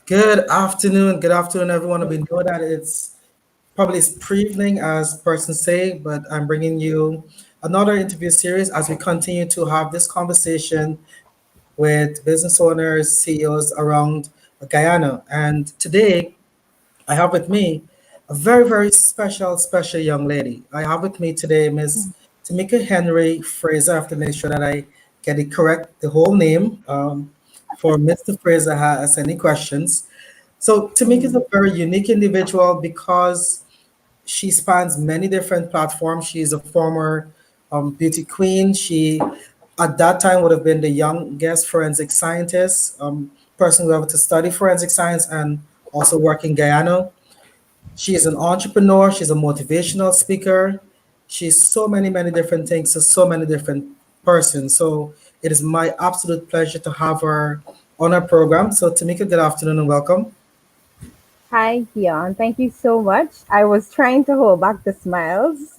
Good afternoon, everyone. We know that it's pre-evening, as persons say, but I'm bringing you another interview series as we continue to have this conversation with business owners, CEOs around Guyana. And today, I have with me a very special young lady. I have with me today Miss Tamika Henry-Fraser. I have to make sure that I get it correct, the whole name. For Mr. Fraser has any questions. So Tamika is a very unique individual because she spans many different platforms. She is a former beauty queen. She, at that time, would have been the youngest forensic scientist, person who ever to study forensic science and also work in Guyana. She is an entrepreneur. She's a motivational speaker. She's many different things to so many different persons. So it is my absolute pleasure to have her on our program. So Tamika, good afternoon and welcome. Hi, Dion. Thank you so much. I was trying to hold back the smiles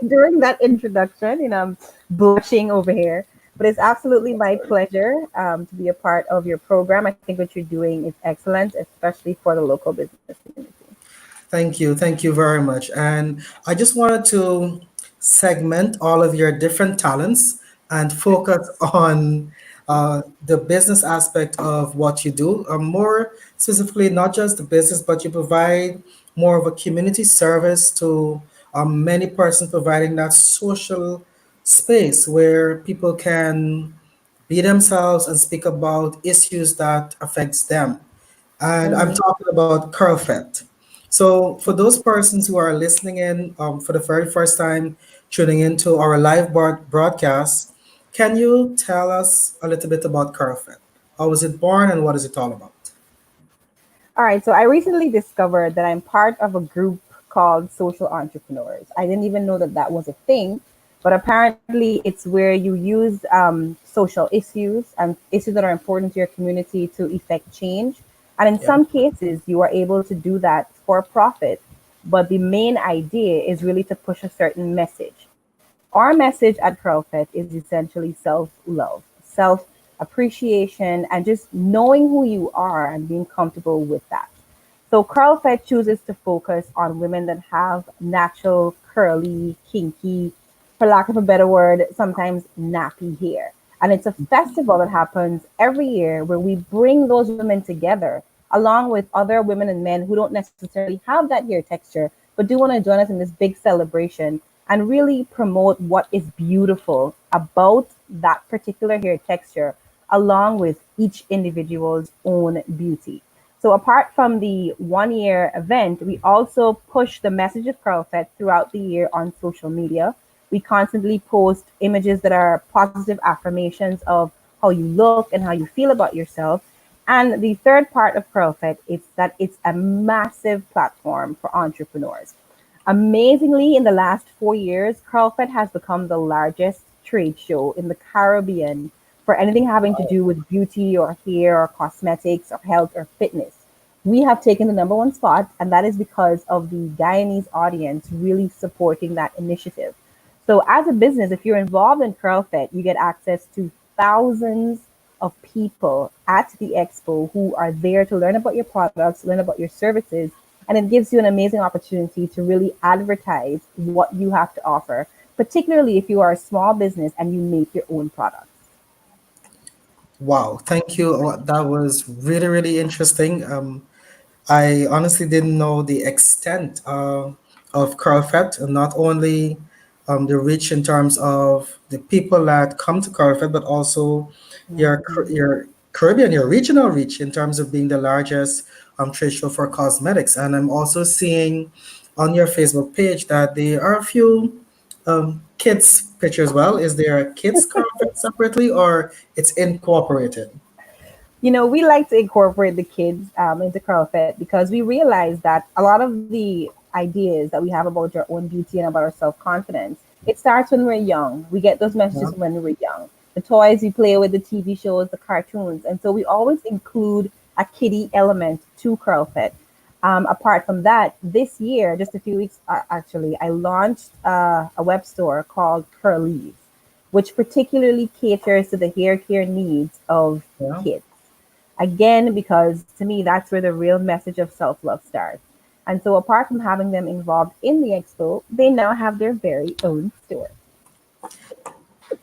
during that introduction, I'm blushing over here. But it's absolutely my pleasure to be a part of your program. I think what you're doing is excellent, especially for the local business community. Thank you very much. And I just wanted to segment all of your different talents and focus on the business aspect of what you do. More specifically, not just the business, but you provide more of a community service to many persons, providing that social space where people can be themselves and speak about issues that affects them. And I'm Mhm. talking about Curlfed. So, for those persons who are listening in for the very first time, tuning into our live broadcast, can you tell us a little bit about Curlfed? How was it born and what is it all about? All right, so I recently discovered that I'm part of a group called Social Entrepreneurs. I didn't even know that that was a thing, but apparently it's where you use social issues and issues that are important to your community to effect change. And in Yeah. some cases, you are able to do that for profit. But the main idea is really to push a certain message. Our message at CrowdFed is essentially self love, self appreciation, and just knowing who you are and being comfortable with that. So, CrowdFed chooses to focus on women that have natural, curly, kinky, for lack of a better word, sometimes nappy hair. And it's a festival that happens every year where we bring those women together along with other women and men who don't necessarily have that hair texture, but do want to join us in this big celebration and really promote what is beautiful about that particular hair texture, along with each individual's own beauty. So, apart from the 1 year event, we also push the message of CurlFed throughout the year on social media. We constantly post images that are positive affirmations of how you look and how you feel about yourself. And the third part of CurlFed is that it's a massive platform for entrepreneurs. Amazingly, in the last 4 years, CurlFed has become the largest trade show in the Caribbean for anything having to do with beauty or hair or cosmetics or health or fitness. We have taken the number one spot, and that is because of the Guyanese audience really supporting that initiative. So, as a business, if you're involved in CurlFed, you get access to thousands of people at the expo who are there to learn about your products, learn about your services, and it gives you an amazing opportunity to really advertise what you have to offer, particularly if you are a small business and you make your own products. Wow, thank you. That was really interesting. I honestly didn't know the extent of Carlfed, and not only the reach in terms of the people that come to Carlfed, but also Mhm. your Caribbean, your regional reach in terms of being the largest trade show for cosmetics. And I'm also seeing on your Facebook page that there are a few kids pictures. Well, is there a kids Carlfed separately, or it's incorporated? We like to incorporate the kids into CurlFit because we realize that a lot of the ideas that we have about our own beauty and about our self confidence, it starts when we're young. We get those Yeah. messages when we're young. The toys we play with, the TV shows, the cartoons. And so we always include a kiddie element to CurlFit. Apart from that, this year, just a few weeks actually, I launched a web store called Curlies, which particularly caters to the hair care needs of Yeah. kids. Again, because to me, that's where the real message of self love starts. And so, apart from having them involved in the expo, they now have their very own store.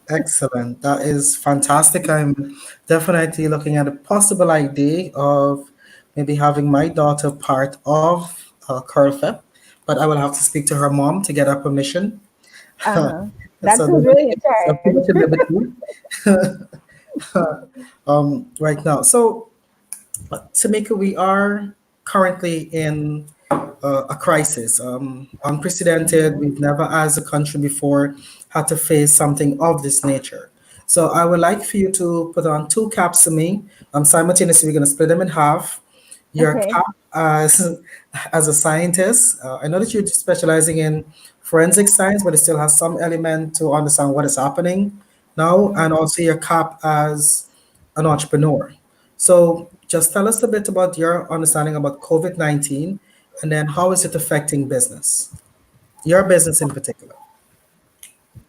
Excellent. That is fantastic. I'm definitely looking at a possible idea of maybe having my daughter part of Curlfest, but I will have to speak to her mom to get her permission. Uh huh. That's So who's really in there's too charge. much liberty right now. So, Tamika, we are currently in a crisis, unprecedented. Mhm. We've never, as a country before, had to face something of this nature. So I would like for you to put on two caps to me. Simultaneously, we're going to split them in half. Your Okay. cap as, as a scientist. I know that you're specializing in forensic science, but it still has some element to understand what is happening now, and Mhm. also your cap as an entrepreneur. So just tell us a bit about your understanding about COVID-19 and then how is it affecting business, your business in particular.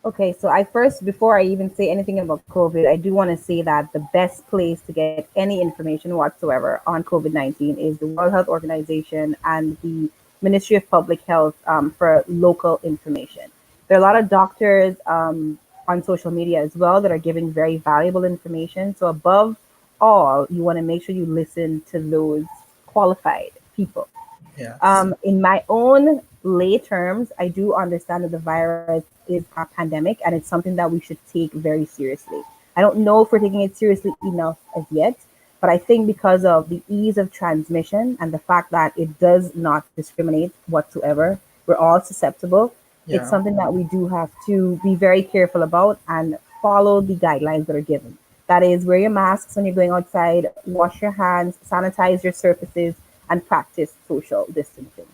Okay, so I first, before I even say anything about COVID, I do want to say that the best place to get any information whatsoever on COVID 19 is the World Health Organization and the Ministry of Public Health for local information. There are a lot of doctors on social media as well that are giving very valuable information. So, above all, you want to make sure you listen to those qualified people. Yes. In my own lay terms, I do understand that the virus is a pandemic and it's something that we should take very seriously. I don't know if we're taking it seriously enough as yet, but I think because of the ease of transmission and the fact that it does not discriminate whatsoever, we're all susceptible. It's Yeah. something that we do have to be very careful about and follow the guidelines that are given. That is, wear your masks when you're going outside, wash your hands, sanitize your surfaces, and practice social distancing.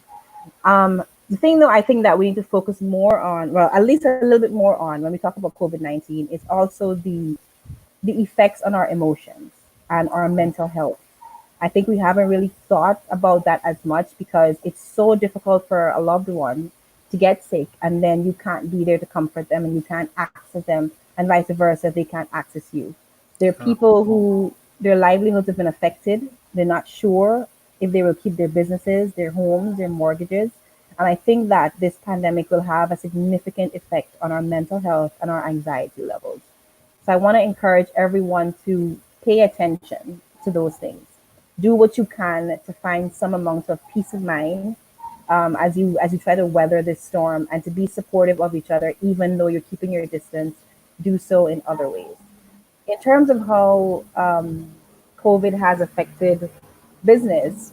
The thing, though, I think that we need to focus more on, well, at least a little bit more on when we talk about COVID 19, is also the effects on our emotions and our mental health. I think we haven't really thought about that as much because it's so difficult for a loved one to get sick and then you can't be there to comfort them and you can't access them, and vice versa, they can't access you. There are Uh, people who their livelihoods have been affected. They're not sure if they will keep their businesses, their homes, their mortgages. And I think that this pandemic will have a significant effect on our mental health and our anxiety levels. So I want to encourage everyone to pay attention to those things. Do what you can to find some amount of peace of mind as you try to weather this storm, and to be supportive of each other, even though you're keeping your distance. Do so in other ways. In terms of how COVID has affected business,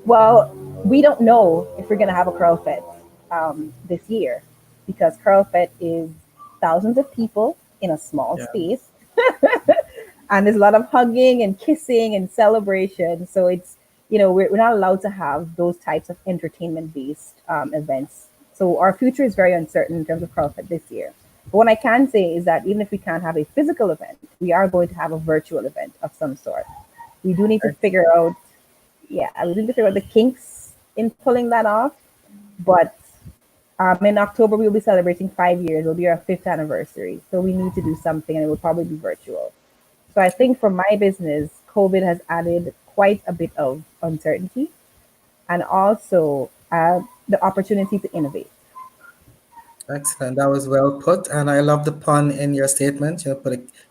well, we don't know if we're going to have a Curl Fete this year because Curl Fete is thousands of people in a small yeah. space, and there's a lot of hugging and kissing and celebration. So it's, we're not allowed to have those types of entertainment based events. So our future is very uncertain in terms of Curl Fete this year. But what I can say is that even if we can't have a physical event, we are going to have a virtual event of some sort. We do need to figure out, yeah, I was need to figure out the kinks in pulling that off. But in October, we'll be celebrating 5 years. It'll be our fifth anniversary. So we need to do something, and it will probably be virtual. So I think for my business, COVID has added quite a bit of uncertainty and also the opportunity to innovate. Excellent. That was well put. And I love the pun in your statement. You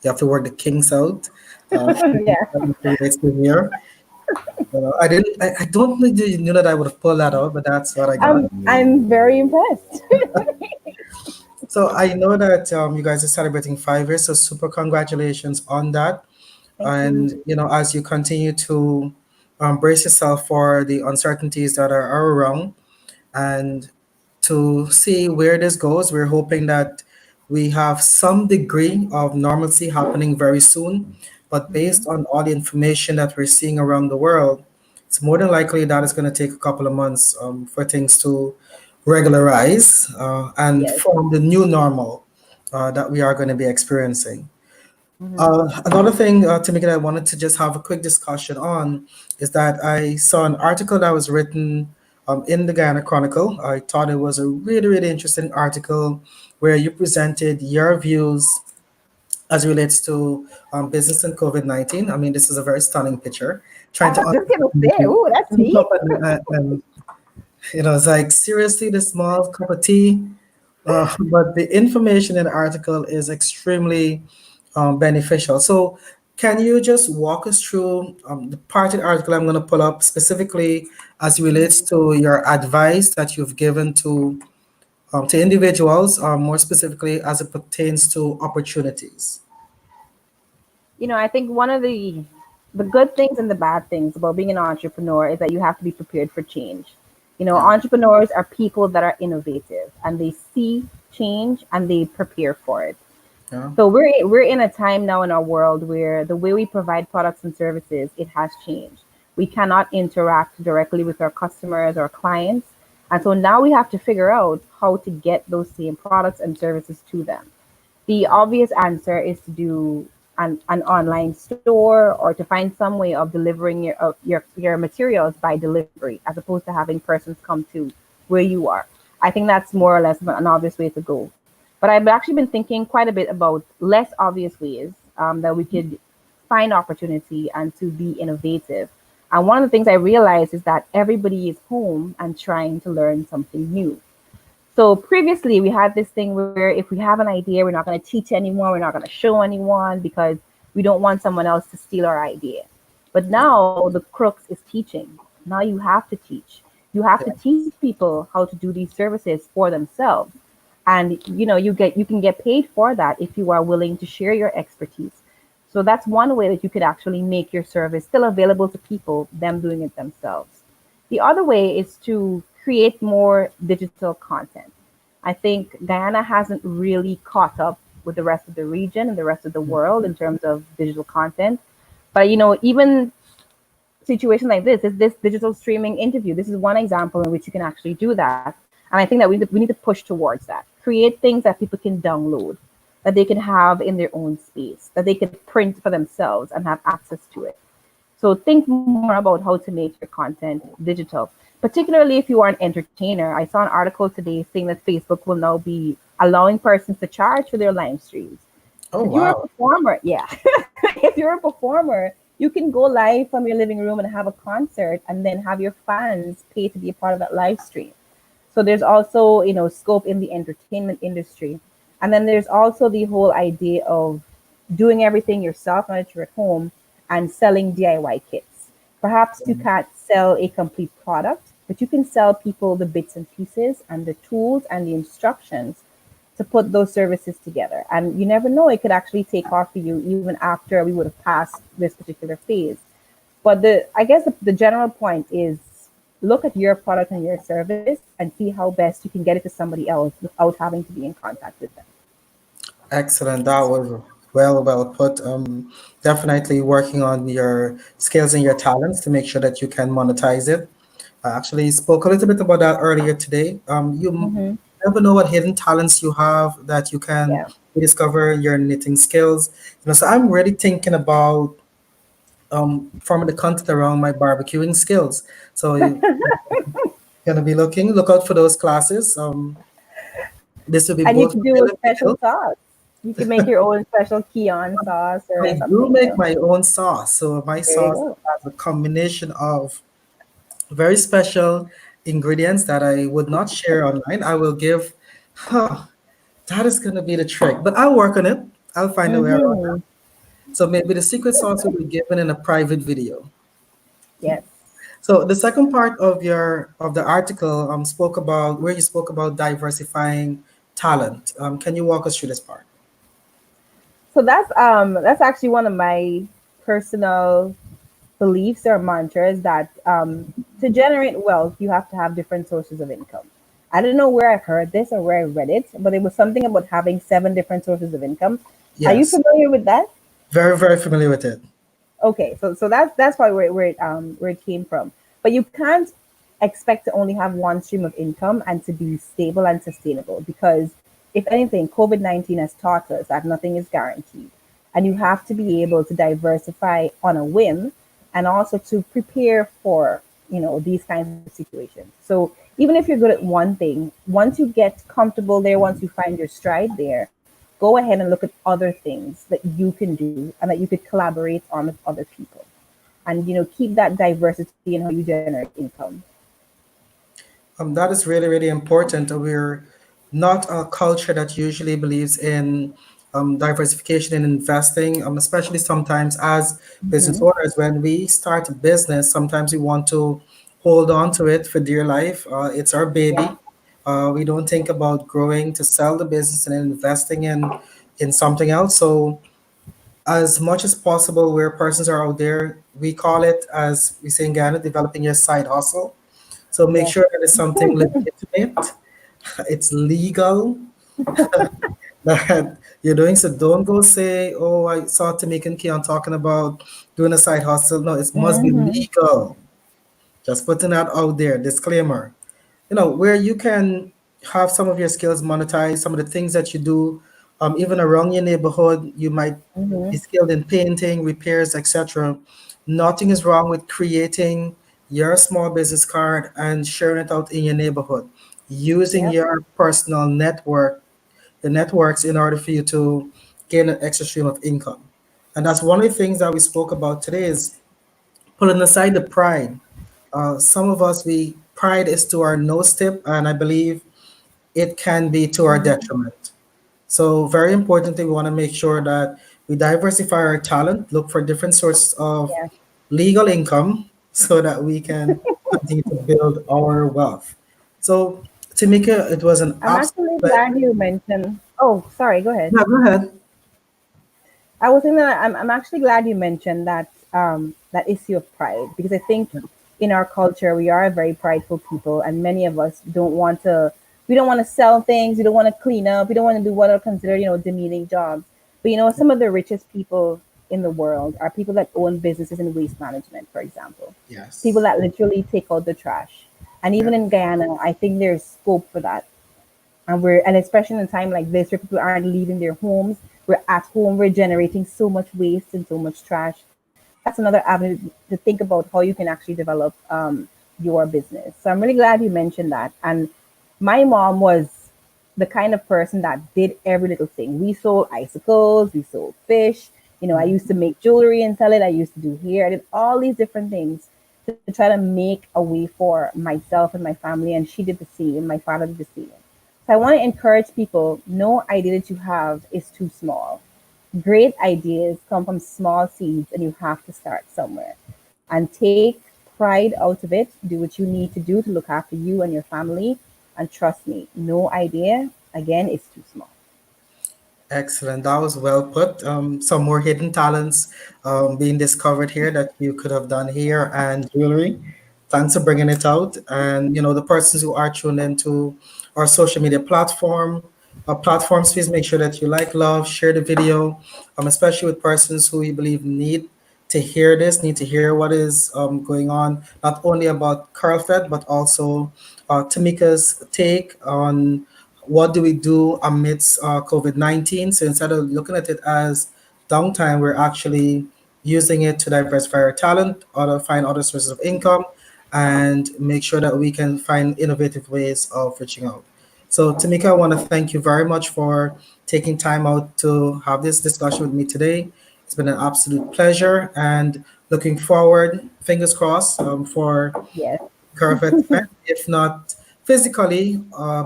have to work the kinks out. Uh, Yeah, that creates the here. I don't think you knew that I would have pulled that out, but that's what I got. I'm very impressed. So I know that you guys are celebrating 5 years, so super congratulations on that. Thank And you. as you continue to brace yourself for the uncertainties that are around, and to see where this goes. We're hoping that we have some degree of normalcy happening very soon. But based Hmm. on all the information that we're seeing around the world, it's more than likely that it's going to take a couple of months for things to regularize and Yes. form the new normal that we are going to be experiencing. Hmm. Another thing, Tamika, that I wanted to just have a quick discussion on is that I saw an article that was written in the Guyana Chronicle. I thought it was a really, really interesting article where you presented your views as it relates to business and COVID-19. I mean, this is a very stunning picture. Trying I to was just gonna understand say, ooh, that's sweet. and it's like seriously the small cup of tea. But the information in the article is extremely beneficial. So, can you just walk us through the part of the article I'm going to pull up specifically as it relates to your advice that you've given to individuals, more specifically as it pertains to opportunities? I think one of the good things and the bad things about being an entrepreneur is that you have to be prepared for change. Yeah, Entrepreneurs are people that are innovative and they see change and they prepare for it. yeah, So we're in a time now in our world where the way we provide products and services, it has changed. We cannot interact directly with our customers or clients. And so now we have to figure out how to get those same products and services to them. The obvious answer is to do an online store or to find some way of delivering your materials by delivery as opposed to having persons come to where you are. I think that's more or less an obvious way to go. But I've actually been thinking quite a bit about less obvious ways that we could find opportunity and to be innovative. And one of the things I realized is that everybody is home and trying to learn something new. So previously, we had this thing where if we have an idea, we're not going to teach anyone, we're not going to show anyone because we don't want someone else to steal our idea. But now the crux is teaching. Now you have to teach. You have to yeah, teach people how to do these services for themselves. And you can get paid for that if you are willing to share your expertise. So that's one way that you could actually make your service still available to people, them doing it themselves. The other way is to create more digital content. I think Guyana hasn't really caught up with the rest of the region and the rest of the world in terms of digital content. But even situation like this is this digital streaming interview. This is one example in which you can actually do that. And I think that we need to push towards that. Create things that people can download, that they can have in their own space, that they can print for themselves and have access to it. So think more about how to make your content digital, particularly if you are an entertainer. I saw an article today saying that Facebook will now be allowing persons to charge for their live streams. oh If you're a wow, performer, yeah. If you're a performer, you can go live from your living room and have a concert and then have your fans pay to be a part of that live stream. So there's also, scope in the entertainment industry. And then there's also the whole idea of doing everything yourself now that you're at home and selling DIY kits. Perhaps you can't sell a complete product, but you can sell people the bits and pieces and the tools and the instructions to put those services together. And you never know, it could actually take off for you even after we would have passed this particular phase. But I guess the general point is look at your product and your service and see how best you can get it to somebody else without having to be in contact with them. excellent. That was well put. Definitely working on your skills and your talents to make sure that you can monetize it. I actually spoke a little bit about that earlier today. Hmm. Never know what hidden talents you have that you can Yeah. discover your knitting skills. So I'm really thinking about forming the content around my barbecuing skills. So you're gonna be look out for those classes. This will be And you both can a do a little special meal. sauce. You can make your own special Kion sauce or I do something, make my own sauce. So my There you sauce go. has a combination of very special ingredients that I would not share online. I will give, huh, that is going to be the trick, but I'll work on it. I'll find a way around Hmm. that. So maybe the secret sauce will be given in a private video. Yes. So the second part of the article spoke about where you spoke about diversifying talent. Can you walk us through this part? So that's actually one of my personal beliefs or mantras that to generate wealth, you have to have different sources of income. I don't know where I heard this or where I read it, but it was something about having seven different sources of income. Are you Yes, familiar with that? very familiar with it. Okay, so that's probably where it came from. But you can't expect to only have one stream of income and to be stable and sustainable because if anything, COVID-19 has taught us that nothing is guaranteed. And you have to be able to diversify on a whim and also to prepare for, these kinds of situations. So even if you're good at one thing, once you get comfortable there, once you find your stride there, go ahead and look at other things that you can do and that you could collaborate on with other people. And keep that diversity in how you generate income. That is really, really important. We're not a culture that usually believes in diversification and investing, especially sometimes as business Hmm. owners. When we start a business, sometimes we want to hold on to it for dear life. It's our Yeah. baby. We don't think about growing to sell the business and investing in something else. So, as much as possible, where persons are out there, we call it, as we say in Ghana, developing your side hustle. So make Yes. sure that it's something legitimate, it's legal, that you're doing. So don't go say, "Oh, I saw Tamika and Keon talking about doing a side hustle." No, it must be Hmm. legal. Just putting that out there. Disclaimer. Where you can have some of your skills monetized, some of the things that you do, even around your neighborhood. You might be Hmm. skilled in painting, repairs, etc. Nothing is wrong with creating your small business card and sharing it out in your neighborhood, using Yep. your personal network, the networks, in order for you to gain an extra stream of income. And that's one of the things that we spoke about today is putting aside the pride. Some of us, we pride is to our nose tip, and I believe it can be to our Hmm. detriment. So, very importantly, we want to make sure that we diversify our talent, look for different sources of Yes. legal income so that we can continue to build our wealth. So, Tamika, it was an I'm absolute actually glad pleasure. you mentioned. Oh, sorry. Go ahead. Yeah, go ahead. I was thinking that I'm actually glad you mentioned that issue of pride, because I think in our culture we are a very prideful people, and many of us don't want to. We don't want to sell things. We don't want to clean up. We don't want to do what are considered demeaning jobs. But some of the richest people in the world are people that own businesses in waste management, for example. People Yes. that literally take out the trash. And Yeah. even in Guyana, I think there's scope for that. And especially in a time like this where people aren't leaving their homes, we're at home, we're generating so much waste and so much trash. That's another avenue to think about how you can actually develop your business. So I'm really glad you mentioned that. And my mom was the kind of person that did every little thing. We sold icicles, we sold fish. I used to make jewelry and sell it. I used to do hair. I did all these different things to try to make a way for myself and my family. And she did the same. My father did the same. So I want to encourage people, no idea that you have is too small. Great ideas come from small seeds, and you have to start somewhere. And take pride out of it. Do what you need to do to look after you and your family. And trust me, no idea, again, is too small. Excellent. That was well put. Some more hidden talents being discovered here that you could have done here, and jewelry. Thanks for bringing it out. And the persons who are tuned into our social media platforms, please make sure that you like, love, share the video, especially with persons who you believe need to hear this, need to hear what is going on, not only about CurlFed, but also Tamika's take on what do we do amidst COVID-19. So instead of looking at it as downtime, we're actually using it to diversify our talent, find other sources of income, and make sure that we can find innovative ways of reaching out. So, Tamika, I want to thank you very much for taking time out to have this discussion with me today. It's been an absolute pleasure, and looking forward, fingers crossed, for Yes. Carpet event, if not physically,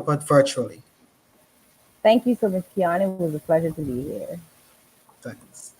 but virtually. Thank you so much, Kian. It was a pleasure to be here. Thanks.